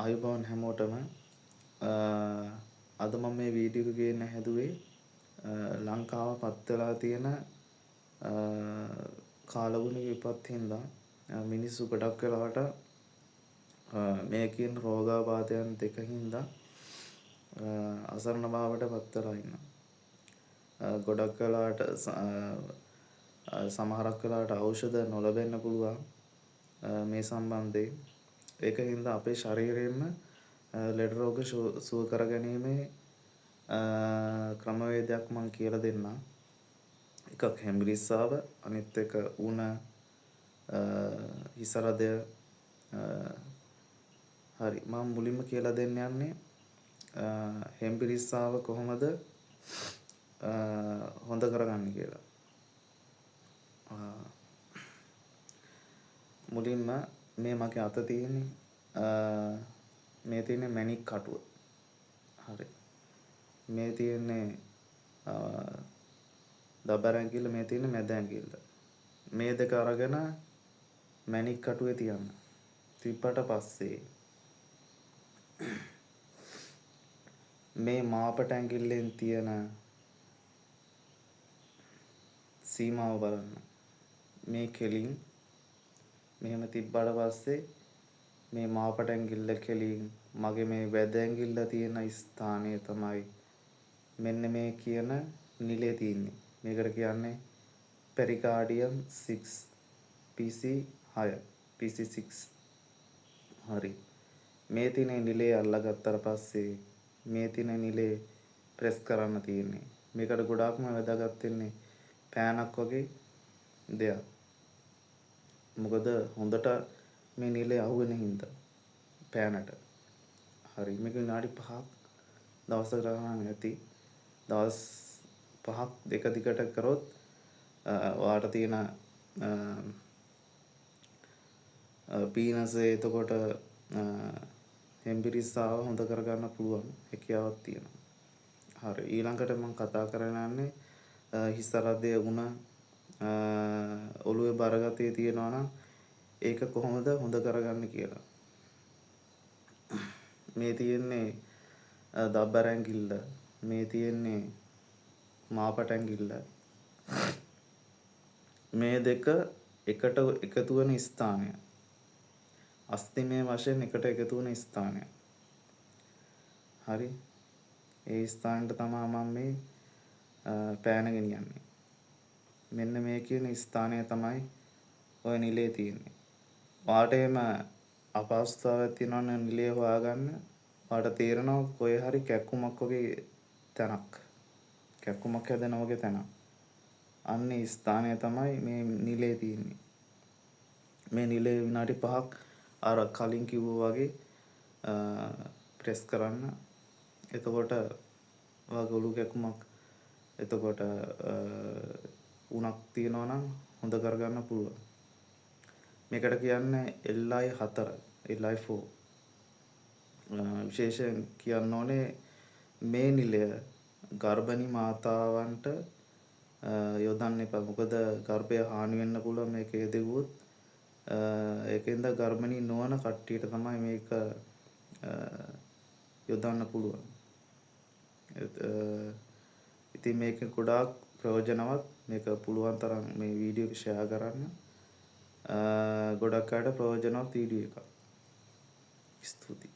ආයුබෝවන් හැමෝටම අද මම මේ වීඩියෝ එක ගේන්න හැදුවේ ලංකාව පත් වෙලා තියෙන කාලගුණ විපත් හින්දා මිනිස්සු ගොඩක් වෙලාවට මේ කියන රෝගාබාධයන් දෙක හින්දා අසරණ භාවයට පත් වෙලා ඉන්නවා. ගොඩක් වෙලාවට සමහරක් වෙලාවට ඖෂධ නොලැබෙන්න පුළුවන් මේ සම්බන්ධයෙන්. ඒක හින්දා අපේ ශරීරයෙන්ම ලෙඩ රෝග සුව කරගැනීමේ ක්‍රමවේදයක් මම කියලා දෙන්නම්. එකක් හෙම්බිරිස්සාව, අනිත් එක උණ, හිසරදය. හරි, මම මුලින්ම කියලා දෙන්න යන්නේ හෙම්බිරිස්සාව කොහොමද හොඳ කරගන්නේ කියලා. මුලින්ම මේ මගේ අත තියෙන්නේ මේ තියෙන්නේ මැණික් කටුව. හරි. මේ තියෙන්නේ දබර ඇඟිල්ල, මේ තියෙන්නේ මැද ඇඟිල්ල. මේ දෙක අරගෙන මැණික් කටුවේ තියන්න. තිබ්බට පස්සේ මේ මාපට ඇඟිල්ලෙන් තියෙන සීමාව බලන්න. මේ කෙලින් මෙහෙම තිබ්බට පස්සේ මේ මාපට ඇඟිල්ල කෙලින් මගේ මේ වැද ඇඟිල්ල තියෙන ස්ථානය තමයි මෙන්න මේ කියන නිලේ තියෙන්නේ. මේකට කියන්නේ පෙරිකාඩියම් 6 PC6 PC6. හරි. මේ තියෙන නිලේ අල්ලගත්තට පස්සේ මේ තියෙන නිලේ ප්‍රෙස් කරන්න තියෙන්නේ. මේකට ගොඩාක්ම වැදගත් වෙන්නේ පෑනක් වගේ දෙයක්. මොකද හොඳට මේ නිලේ අහුවෙන හින්දා පෑනට. හරි. මේක විනාඩි 5ක් දවසකට ගන්න ඇති. දවස් 5ක් දෙක දිගට කරොත් ඔයාට තියෙන පීනසේ එතකොට හෙම්බිරිස්සාව හොඳ කරගන්න පුළුවන් හැකියාවක් තියෙනවා. හරි. ඊළඟට මම කතා කරන්න යන්නේ හිසරදය උණ ඔළුවේ බරගතිය තියෙනවා නම් ඒක කොහොමද හොඳ කරගන්නේ කියලා. මේ තියෙන්නේ දබ්බර ඇඟිල්ල, මේ තියෙන්නේ මාපට ඇඟිල්ල. මේ දෙක එකට එකතු වෙන ස්ථානය. අස්තිමය වශයෙන් එකට එකතු වෙන ස්ථානය. හරි. ඒ ස්ථානට තමයි මම මේ පෑන ගෙනියන්නේ. මෙන්න මේ කියන ස්ථානය තමයි ඔය නිලේ තියෙන්නේ. ඔයාට එම අපහසුතාවයක් තියෙනවා නම් නිලය හොයාගන්න. ඔයාට තේරෙනවා කොහේ හරි කැක්කුමක් වගේ තැනක්. කැක්කුමක් හැදෙන වගේ තැනක්. අන්නේ ස්ථානය තමයි මේ නිලේ තියෙන්නේ. මේ නිලේ විනාඩි 5ක් අර කලින් කිව්වා වගේ ප්‍රෙස් කරන්න. එතකොට ඔයාගේ ඔලු කැක්කුමක් එතකොට උණක් තියනවා නම් හොඳ කරගන්න පුළුවන්. මේකට කියන්නේ LI4 LI4. විශේෂයෙන් කියන්න ඕනේ මේ නිලය ගර්භණී මාතාවන්ට යොදන්න එපා. මොකද ගර්භය හානි වෙන්න පුළුවන් මේක යෙදුවොත්. ඒකෙන්ද ගර්භණී නොවන කට්ටියට තමයි මේක යොදන්න පුළුවන්. ඉතින් මේක ගොඩාක් ප්‍රයෝජනවත්. මේක පුළුවන් තරම් මේ වීඩියෝ එක ෂෙයා කරන්න. ගොඩක් අයට ප්‍රයෝජනවත් වීඩියෝ එකක්. ස්තුතියි.